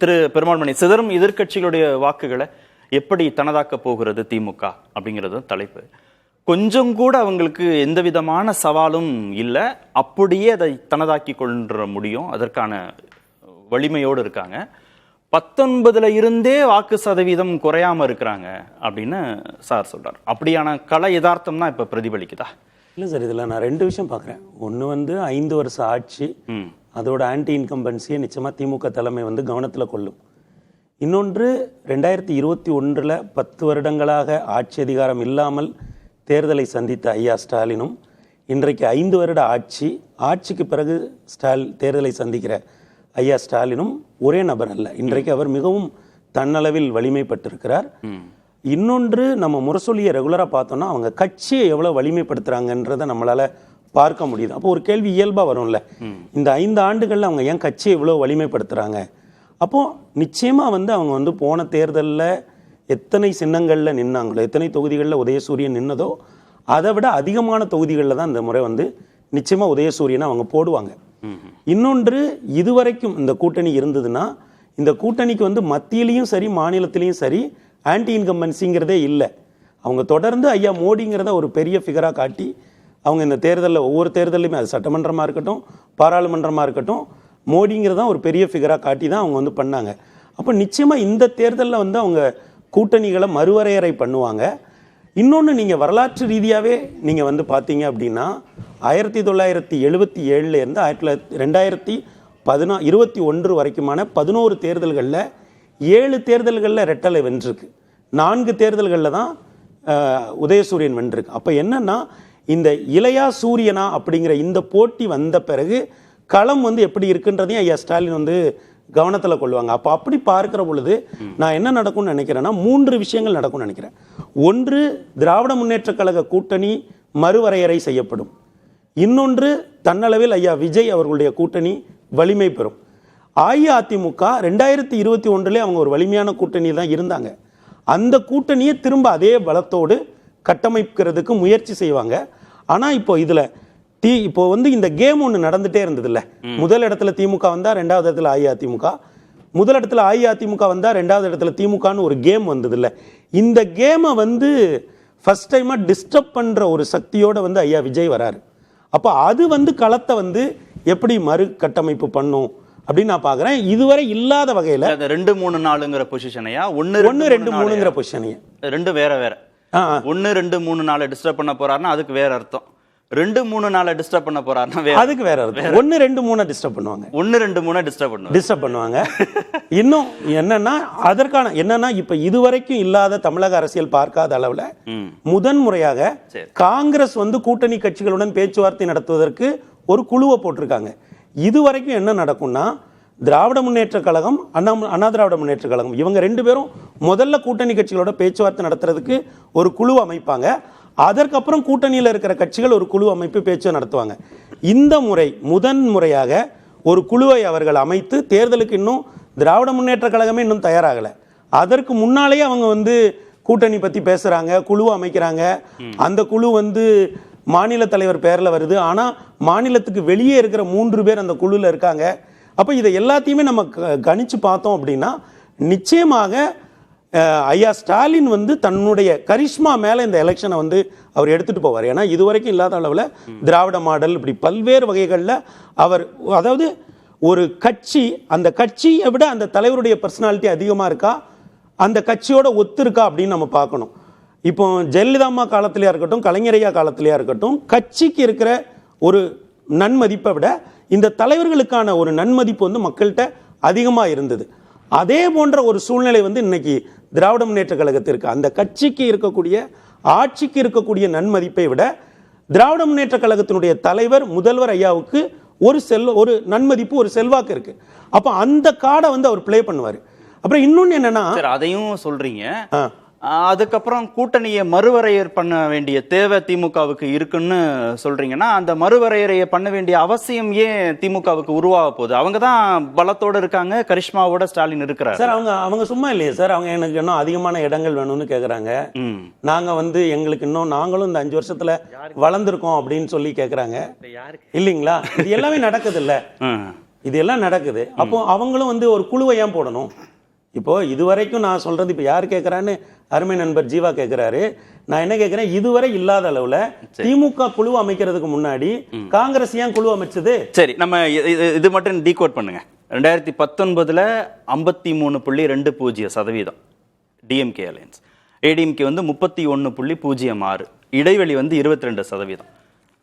திரு பெருமாள்மணி, சிதறும் எதிர்க்கட்சிகளுடைய வாக்குகளை எப்படி தனதாக்க போகிறது திமுக அப்படிங்கிறது தலைப்பு. கொஞ்சம் கூட அவங்களுக்கு எந்த விதமான சவாலும் இல்லை, அப்படியே அதை தனதாக்கி கொள்ள முடியும், அதற்கான வலிமையோடு இருக்காங்க. 19ல் இருந்தே வாக்கு சதவீதம் குறையாம இருக்கிறாங்க அப்படின்னு சார் சொல்றார். அப்படியான கல யதார்த்தம் தான் இப்ப பிரதிபலிக்குதா? இல்லை சார், இதில் நான் 2 விஷயம் பார்க்குறேன். ஒன்று 5 வருஷ ஆட்சி, அதோட ஆன்டி இன்கம்பன்சியை நிச்சயமாக திமுக தலைமை கவனத்தில் கொள்ளும். இன்னொன்று 2021 10 வருடங்களாக ஆட்சி அதிகாரம் இல்லாமல் தேர்தலை சந்தித்த ஐயா ஸ்டாலினும், இன்றைக்கு 5 வருட ஆட்சிக்கு பிறகு தேர்தலை சந்திக்கிற ஐயா ஸ்டாலினும் ஒரே நபர் அல்ல. இன்றைக்கு அவர் மிகவும் தன்னளவில் வலிமைப்பட்டிருக்கிறார். இன்னொன்று, நம்ம முரசொலியை ரெகுலராக பார்த்தோம்னா அவங்க கட்சியை எவ்வளோ வலிமைப்படுத்துகிறாங்கன்றதை நம்மளால் பார்க்க முடியுது. அப்போ ஒரு கேள்வி இயல்பாக வரும்ல, இந்த 5 ஆண்டுகளில் அவங்க ஏன் கட்சியை இவ்வளோ வலிமைப்படுத்துகிறாங்க? அப்போது நிச்சயமாக அவங்க போன தேர்தலில் எத்தனை சின்னங்களில் நின்னாங்களோ, எத்தனை தொகுதிகளில் உதயசூரியன் நின்னதோ அதை விட அதிகமான தொகுதிகளில் தான் இந்த முறை நிச்சயமாக உதயசூரியனை அவங்க போடுவாங்க. இன்னொன்று, இதுவரைக்கும் இந்த கூட்டணி இருந்ததுன்னா இந்த கூட்டணிக்கு மத்தியிலையும் சரி மாநிலத்திலையும் சரி ஆன்டி இன்கம்பன்சிங்கிறதே இல்லை. அவங்க தொடர்ந்து ஐயா மோடிங்கிறத ஒரு பெரிய ஃபிகராக காட்டி அவங்க இந்த தேர்தலில் ஒவ்வொரு தேர்தலையுமே, அது சட்டமன்றமாக இருக்கட்டும் பாராளுமன்றமாக இருக்கட்டும், மோடிங்கிறத ஒரு பெரிய ஃபிகராக காட்டி தான் அவங்க பண்ணாங்க. அப்போ நிச்சயமாக இந்த தேர்தலில் அவங்க கூட்டணிகளை மறுவரையறை பண்ணுவாங்க. இன்னொன்று, நீங்கள் வரலாற்று ரீதியாகவே நீங்கள் பார்த்தீங்க அப்படின்னா 1977 2021 வரைக்குமான 11 தேர்தல்களில் 7 தேர்தல்களில் ரெட்டலை வென்றிருக்கு, 4 தேர்தல்களில் தான் உதயசூரியன் வென்றிருக்கு. அப்போ என்னன்னா, இந்த இளையா சூரியனா அப்படிங்கிற இந்த போட்டி வந்த பிறகு களம் எப்படி இருக்குன்றதையும் ஐயா ஸ்டாலின் கவனத்தில் கொள்வாங்க. அப்போ அப்படி பார்க்கிற பொழுது நான் என்ன நடக்கும்னு நினைக்கிறேன்னா, 3 விஷயங்கள் நடக்கும்னு நினைக்கிறேன். ஒன்று, திராவிட முன்னேற்ற கழக கூட்டணி மறுவரையறை செய்யப்படும். இன்னொன்று, தன்னளவில் ஐயா விஜய் அவர்களுடைய கூட்டணி வலிமை பெறும். அஇஅதிமுக 2021 அவங்க ஒரு வலிமையான கூட்டணி தான் இருந்தாங்க. அந்த கூட்டணியை திரும்ப அதே பலத்தோடு கட்டமைக்கிறதுக்கு முயற்சி செய்வாங்க. ஆனால் இப்போ இதில் இப்போ இந்த கேம் ஒன்று நடந்துட்டே இருந்தது இல்லை. முதல் இடத்துல திமுக வந்தா, 2வது இடத்துல அஇஅதிமுக, முதல் இடத்துல அஇஅதிமுக வந்தா, 2வது இடத்துல திமுகன்னு ஒரு கேம் வந்தது இல்லை. இந்த கேமை ஃபர்ஸ்ட் டைமா டிஸ்டர்ப் பண்ற ஒரு சக்தியோட ஐயா விஜய் வராரு. அப்போ அது களத்தை எப்படி மறு கட்டமைப்பு பண்ணும் அப்படின்னு நான் பார்க்குறேன். இதுவரை இல்லாத வகையில் 2, 3, 4ங்கிற பொசிஷனையா 1, 2, 3ங்கிற பொசிஷனையா 2 வேற 1, 2, 3, 4 டிஸ்டர்ப் பண்ண போறாருன்னா அதுக்கு வேற அர்த்தம். 2, 3, 4 டிஸ்டர்ப் பண்ண போறாருன்னா அதுக்கு வேற அர்த்தம். 1, 2, 3 டிஸ்டர்ப் பண்ணுவாங்க. 1, 2, 3 டிஸ்டர்ப் பண்ணுவாங்க. இன்னும் என்னன்னா இப்ப இதுவரைக்கும் இல்லாத தமிழக அரசியல் பார்க்காத அளவுல முதன்முறையாக காங்கிரஸ் காங்கிரஸ் கூட்டணி கட்சிகளுடன் பேச்சுவார்த்தை நடத்துவதற்கு ஒரு குழுவை போட்டிருக்காங்க. இதுவரைக்கும் என்ன நடக்கும்னா, திராவிட முன்னேற்ற கழகம், அண்ணா திராவிட முன்னேற்ற கழகம், இவங்க 2 பேரும் முதல்ல கூட்டணி கட்சிகளோட பேச்சுவார்த்தை நடத்துறதுக்கு ஒரு குழு அமைப்பாங்க. அதற்கப்புறம் கூட்டணியில் இருக்கிற கட்சிகள் ஒரு குழு அமைப்பு பேச்சு நடத்துவாங்க. இந்த முறை முதன்முறையாக ஒரு குழுவை அவர்கள் அமைத்து, தேர்தலுக்கு இன்னும் திராவிட முன்னேற்ற கழகமே இன்னும் தயாராகலை, அதற்கு முன்னாலேயே அவங்க கூட்டணி பத்தி பேசுறாங்க, குழு அமைக்கிறாங்க. அந்த குழு மாநில தலைவர் பேரில் வருது. ஆனால் மாநிலத்துக்கு வெளியே இருக்கிற 3 பேர் அந்த குழுவில் இருக்காங்க. அப்போ இதை எல்லாத்தையுமே நம்ம கணிச்சு பார்த்தோம் அப்படின்னா, நிச்சயமாக ஐயா ஸ்டாலின் தன்னுடைய கரிஷ்மா மேலே இந்த எலெக்ஷனை அவர் எடுத்துகிட்டு போவார். ஏன்னா இதுவரைக்கும் இல்லாத அளவில் திராவிட மாடல் இப்படி பல்வேறு வகைகளில் அவர், அதாவது ஒரு கட்சி, அந்த கட்சியை விட அந்த தலைவருடைய பர்சனாலிட்டி அதிகமாக இருக்கா, அந்த கட்சியோட ஒத்து இருக்கா அப்படின்னு நம்ம பார்க்கணும். இப்போ ஜெயலலிதா அம்மா காலத்திலேயா இருக்கட்டும், கலைஞரையா காலத்திலேயா இருக்கட்டும், கட்சிக்கு இருக்கிற ஒரு நன்மதிப்பை விட இந்த தலைவர்களுக்கான ஒரு நன்மதிப்பு மக்கள்கிட்ட அதிகமாக இருந்தது. அதே போன்ற ஒரு சூழ்நிலை இன்னைக்கு திராவிட முன்னேற்ற கழகத்திற்கு, அந்த கட்சிக்கு இருக்கக்கூடிய, ஆட்சிக்கு இருக்கக்கூடிய நன்மதிப்பை விட திராவிட முன்னேற்ற கழகத்தினுடைய தலைவர் முதல்வர் ஐயாவுக்கு ஒரு நன்மதிப்பு, ஒரு செல்வாக்கு இருக்கு. அப்ப அந்த கார்டை அவர் பிளே பண்ணுவார். அப்புறம் இன்னொன்னு என்னன்னா, அதையும் சொல்றீங்க, அதுக்கப்புறம் கூட்டணியை மறுவரையர் பண்ண வேண்டிய தேவை திமுகவுக்கு இருக்குன்னு சொல்றீங்கன்னா, அந்த மறுவரையறையை பண்ண வேண்டிய அவசியம் ஏன் திமுகவுக்கு உருவாக போகுது? அவங்க தான் பலத்தோட இருக்காங்க, கரிஷ்மாவோட ஸ்டாலின் இருக்கிறார் சார். அவங்க சும்மா இல்லையே சார், அவங்க எனக்கு இன்னும் அதிகமான இடங்கள் வேணும்னு கேட்குறாங்க. நாங்க எங்களுக்கு இன்னும் நாங்களும் இந்த 5 வருஷத்துல வளர்ந்துருக்கோம் அப்படின்னு சொல்லி கேட்குறாங்க இல்லைங்களா? இது எல்லாமே நடக்குது இல்ல. இதெல்லாம் நடக்குது. அப்போ அவங்களும் வந்து ஒரு குழுவை ஏன் போடணும்? இப்போ இதுவரைக்கும் நான் சொல்றது, இப்போ யார் கேட்கறான்னு அருமை நண்பர் ஜீவா கேட்கிறாரு. நான் என்ன கேட்கிறேன், இதுவரை இல்லாத அளவுல திமுக குழு அமைக்கிறதுக்கு முன்னாடி காங்கிரஸ் ஏன் குழு அமைச்சது? சரி, நம்ம இது மட்டும் டீகோட் பண்ணுங்க. 2019 53.20% டிஎம்கே அலையன்ஸ், ஏடிஎம்கே வந்து 31.06, இடைவெளி வந்து 22%.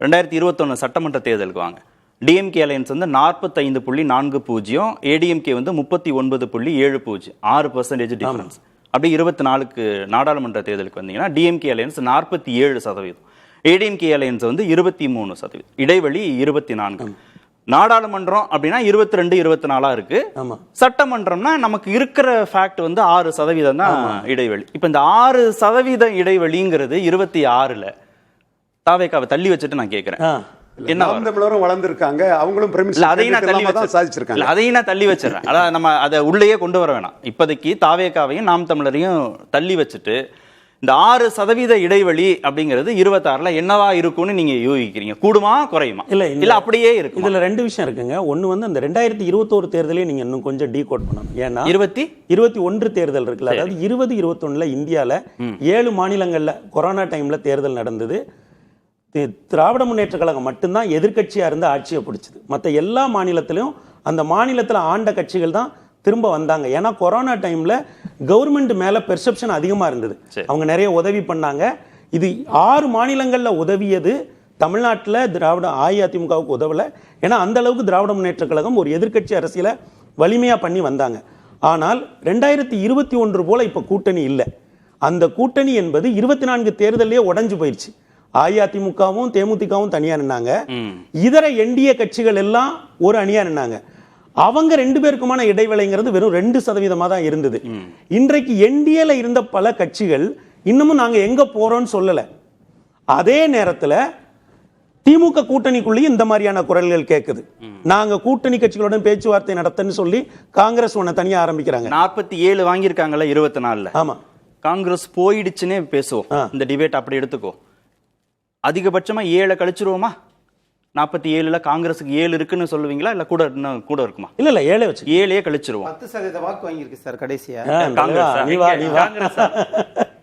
2021 சட்டமன்ற தேர்தலுக்கு வாங்க, டிஎம்கே அலையன்ஸ் வந்து 45.40, ஏடிஎம்கே வந்து 39.70, 6% டிஃபரன்ஸ். அப்படி 24க்கு நாடாளுமன்ற தேர்தலுக்கு வந்தீங்கன்னா டிஎம்கே அலையன்ஸ் 47%, ஏடிஎம்கே அலையன்ஸ் வந்து 23%, இடைவெளி 24. நாடாளுமன்றம் அப்படின்னா 22-24 இருக்கு. சட்டமன்றம்னா நமக்கு இருக்கிற ஃபேக்ட் வந்து 6% தான் இடைவெளி. இப்ப இந்த 6% இடைவெளிங்கிறது 26ல தாவேக்காவை தள்ளி வச்சுட்டு நான் கேட்கிறேன், என்ன தமிழரும் வளர்ந்துருக்காங்க, அவங்களும் அதையும் நான் தள்ளி வச்சிடறேன். அதாவது நம்ம அதை உள்ளேயே கொண்டு வர வேணாம். இப்போதைக்கு தாவேக்காவையும் நாம் தமிழரையும் தள்ளி வச்சுட்டு இந்த 6% இடைவெளி அப்படிங்கிறது 26ல என்னவா இருக்கும்னு நீங்க யோசிக்கிறீங்க? கூடுமா குறையுமா? இல்ல அப்படியே இருக்கு. இதுல 2 விஷயம் இருக்குங்க. ஒண்ணு வந்து அந்த 2021 தேர்தலே நீங்க இன்னும் கொஞ்சம் டீகோட் பண்ணணும். ஏன்னா 2021 தேர்தல் இருக்குல்ல, அதாவது 2021ல இந்தியால 7 மாநிலங்கள்ல கொரோனா டைம்ல தேர்தல் நடந்தது. திராவிட முன்னேற்ற கழகம் மட்டும்தான் எதிர்கட்சியா இருந்து ஆட்சியை பிடிச்சது. மற்ற எல்லா மாநிலத்திலும் அந்த மாநிலத்தில் ஆண்ட கட்சிகள் தான் திரும்ப வந்தாங்க. ஏன்னா கொரோனா டைம்ல கவர்மெண்ட் மேல பெர்செப்ஷன் அதிகமா இருந்தது. அவங்க நிறைய உதவி பண்ணாங்க. இது 6 மாநிலங்கள்ல உதவியது தமிழ்நாட்டில் திராவிட அஇஅதிமுகவுக்கு உதவல. ஏன்னா அந்த அளவுக்கு திராவிட முன்னேற்ற கழகம் ஒரு எதிர்கட்சி அரசியலை வலிமையா பண்ணி வந்தாங்க. ஆனால் 2021 போல இப்ப கூட்டணி இல்லை. அந்த கூட்டணி என்பது 24 தேர்தலே உடைஞ்சு போயிடுச்சு. அஇஅதிமுகவும் தேமுதிகவும் தனியா நின்னாங்க, இதர என்டிஏ கட்சிகள் எல்லாம் ஒரு அணியா நின்னாங்க. அவங்க 2 பேருக்குமான இடைவேளைங்கிறது வெறும் 2% தான் இருந்தது. இன்றைக்கு என்டிஏல இருந்த பல கட்சிகள் இன்னமும் நாங்க எங்க போறோம்னு சொல்லல. அதே நேரத்தில் திமுக கூட்டணிக்குள்ளேயும் இந்த மாதிரியான குரல்கள் கேட்குது. நாங்க கூட்டணி கட்சிகளுடன் பேச்சுவார்த்தை நடத்தன்னு சொல்லி காங்கிரஸ் ஒண்ணு தனியா ஆரம்பிக்கிறாங்க. 47 வாங்கியிருக்காங்கல்ல 24ல. ஆமா, காங்கிரஸ் போயிடுச்சுன்னே பேசுவோம். இந்த டிபேட் அப்படி எடுத்துக்கோ. அதிகபட்சமா 7 கழிச்சிருவோமா? 47ல காங்கிரஸுக்கு 7 இருக்குன்னு சொல்லுவீங்களா, இல்ல கூட இன்னும் கூட இருக்குமா? இல்ல 7 வச்சு 7 கழிச்சிருவோம். 10% வாக்கு வாங்கியிருக்கு சார் கடைசியா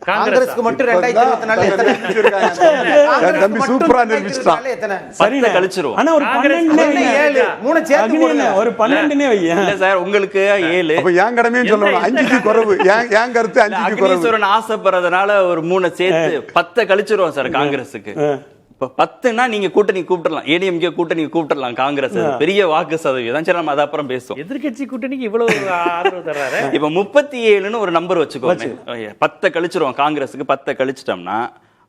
காங்கிரஸ்க்கு மட்டும் 2024 தம்பி சூப்பரா நிரூபிச்சிட்டான். சரி கழிச்சிருவோம். ஆனா ஒரு 12 வை. இல்ல சார், உங்களுக்கு 7. அப்ப ஏன் கடமையும் சொல்லணும், 5க்கு குறைவு. ஏன் கருத்து 5க்கு குறைவு. அக்னீஸ்வரன் ஆசைப்படுறதுனால ஒரு 3 சேர்த்து 10 கழிச்சிருவோம் சார் காங்கிரஸுக்கு. 10னா நீங்க கூட்டணி கூப்பிடலாம், ஏடிஎம்கே கூட்டணி கூப்பிடலாம். காங்கிரஸ் பெரிய வாக்கு சதவீதம். சரி, நம்ம அதை அப்புறம் பேசுவோம். எதிர்கட்சி கூட்டணிக்கு இவ்வளவு ஆதரவு தர்றாரு. இப்ப 37ன்னு ஒரு நம்பர் வச்சுக்கோங்க. 10 கழிச்சிருவோம் காங்கிரஸுக்கு. 10 கழிச்சிட்டோம்னா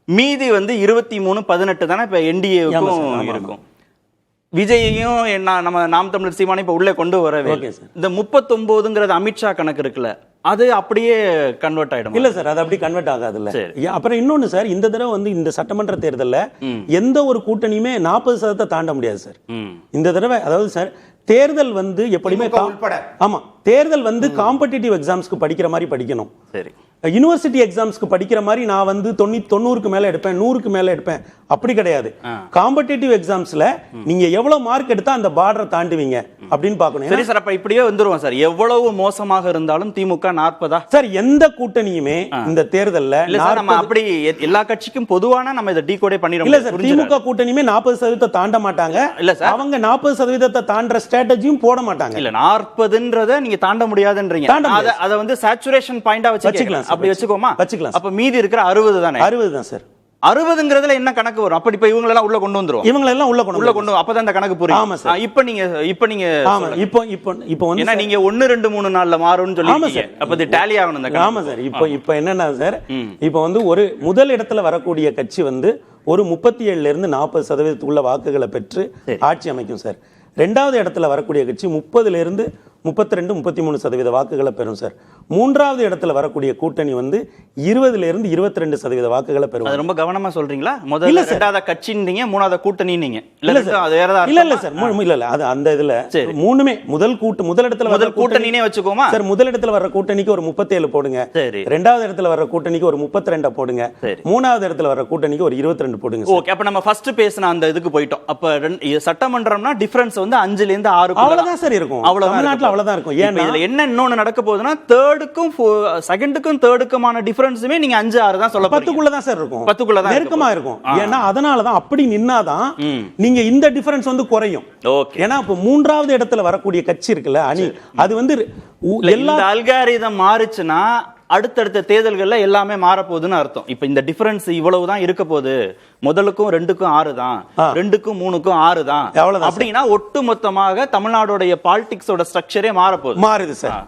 மீதி வந்து 23-18 தானே இப்ப என்டிஏவுக்கும் இருக்கும். விஜயையும் நம்ம நாம் தமிழர் சீமானை இப்ப உள்ளே கொண்டு வரவே. இந்த 39ங்கிறது அமித்ஷா கணக்கு இருக்குல்ல, அது அப்படியே கன்வெர்ட் ஆயிடும். இல்ல சார், அது அப்படி கன்வெர்ட் ஆகாதுல்ல. அப்புறம் இன்னொன்னு சார், இந்த தடவை வந்து இந்த சட்டமன்ற தேர்தல்ல எந்த ஒரு கூட்டணியுமே 40% தாண்ட முடியாது சார். இந்த தடவை அதாவது சார் தேர்தல் வந்து எப்படியுமே ஆமா, தேர்தல் வந்து காம்படிட்டிவ் எக்ஸாம்ஸ்க்கு படிக்கிற மாதிரி படிக்கணும். சரி, யூனிவர்சிட்டி எக்ஸாம்ஸ்க்கு படிக்கிற மாதிரி நான் வந்து 90க்கு மேல எடுப்பேன், 100க்கு மேல எடுப்பேன், அப்படி கிடையாது. காம்படிட்டிவ் எக்ஸாம்ஸ்ல நீங்க எவ்வளவு மார்க் எடுத்தா அந்த பார்டரை தாண்டுவீங்க அப்படின்னு பார்க்கணும். சரி சார், அப்ப இப்படியே வந்துருவோம் சார். எவ்வளவு மோசமாக இருந்தாலும் திமுக 40 சார். எந்த கூட்டணியுமே இந்த தேர்தல்ல நம்ம அப்படி எல்லா கட்சிக்கும் பொதுவான நம்ம இதை டீகோடே பண்ணிரோம். இல்ல சார், திமுக கூட்டணியுமே 40% தாண்ட மாட்டாங்க. இல்ல சார், அவங்க 40% தாண்டற ஸ்ட்ராட்டஜியும் போட மாட்டாங்க. இல்ல 40ன்றத நீங்க தாண்ட முடியாதுன்றீங்க. அத வந்து சேச்சுரேஷன் பாயிண்டா வச்சுக்கலாம். அப்படி வச்சுக்கோமா? வச்சுக்கலாம். அப்ப மீதி இருக்கிற 60 தானே? 60 தான் சார். 60ங்கிறதுல என்ன கணக்கு வரும்? அப்படி இப்ப இவங்க எல்லாம் உள்ள கொண்டு வந்துரும். இவங்க எல்லாம் உள்ள கொண்டு அப்பதான் அந்த கணக்கு புரியும். ஆமா சார். இப்ப நீங்க ஆமா, இப்போ வந்து என்ன நீங்க 1 2 3 4ல மாறும்னு சொல்லிட்டீங்க. அப்ப இது டாலி ஆகணும் அந்த கணக்கு. ஆமா சார். இப்போ என்னன்னா சார், இப்போ வந்து ஒரு முதல் இடத்துல வரக்கூடிய கட்சி வந்து ஒரு 37ல இருந்து 40% உள்ள வாக்குகளை பெற்று ஆட்சி அமைக்கும் சார். 2வது இடத்துல வரக்கூடிய கட்சி 30ல இருந்து 32-33% வாக்குகளை பெறும் சார். 3வது இடத்துல வரக்கூடிய கூட்டணி வந்து 20ல இருந்து 22% வாக்குகளை பெறும். அது ரொம்ப கவனமா சொல்றீங்களா? முதல்ல 2வது கட்சின்னீங்க, 3வது கூட்டணின்னீங்க. இல்ல சார், அது வேற ஏதாவது இல்ல சார், இல்ல அது அந்த இதுல மூணுமே முதல் இடத்துல வர கூட்டணினே வச்சுக்கோமா சார். முதல் இடத்துல வர கூட்டணிக்கு ஒரு 37 போடுங்க. 2வது இடத்துல வர கூட்டணிக்கு ஒரு 32 போடுங்க. 3வது இடத்துல வர கூட்டணிக்கு ஒரு 22 போடுங்க. ஓகே, அப்ப நம்ம ஃபர்ஸ்ட் பேசின அந்த இதுக்கு போயிட்டோம். அப்ப சட்டமன்றம்னா டிஃபரன்ஸ் வந்து 5ல இருந்து 6 அவ்வளவுதான் சார் இருக்கும். தமிழ்நாட்டுல அவ்வளவுதான் இருக்கும். ஏன்னா இதுல என்ன இன்னொன்னு நடக்க போகுதுன்னா தேர்டுக்கும் செகண்டுக்கும் தேர்டுக்குமான டிஃபரன்ஸுமே நீங்க 5, 6 தான் சொல்ல போறீங்க. 10க்குள்ள தான் சார் இருக்கும். 10க்குள்ள தான் நெருக்கமா இருக்கும். ஏன்னா அதனாலதான் அப்படி நின்னாதான் நீங்க இந்த டிஃபரன்ஸ் வந்து குறையும். ஓகே. ஏன்னா இப்ப 3வது இடத்துல வரக்கூடிய கட்சி இருக்குல்ல அணி, அது வந்து எல்லா அல்காரிதம் மாறுச்சுன்னா அடுத்தடுத்த தேர்தல்கள்ல எல்லாமே மாறப்போகுதுன்னு அர்த்தம். இப்ப இந்த டிஃபரன்ஸ் இவ்வளவுதான் இருக்க போகுது, முதலுக்கும் 2க்கும் 6 தான், 2க்கும் 3க்கும் 6 தான் அப்படின்னா ஒட்டு மொத்தமாக தமிழ்நாடுடைய பாலிடிக்ஸோட ஸ்ட்ரக்சரே மாறப்போகுது. மாறுது சார்.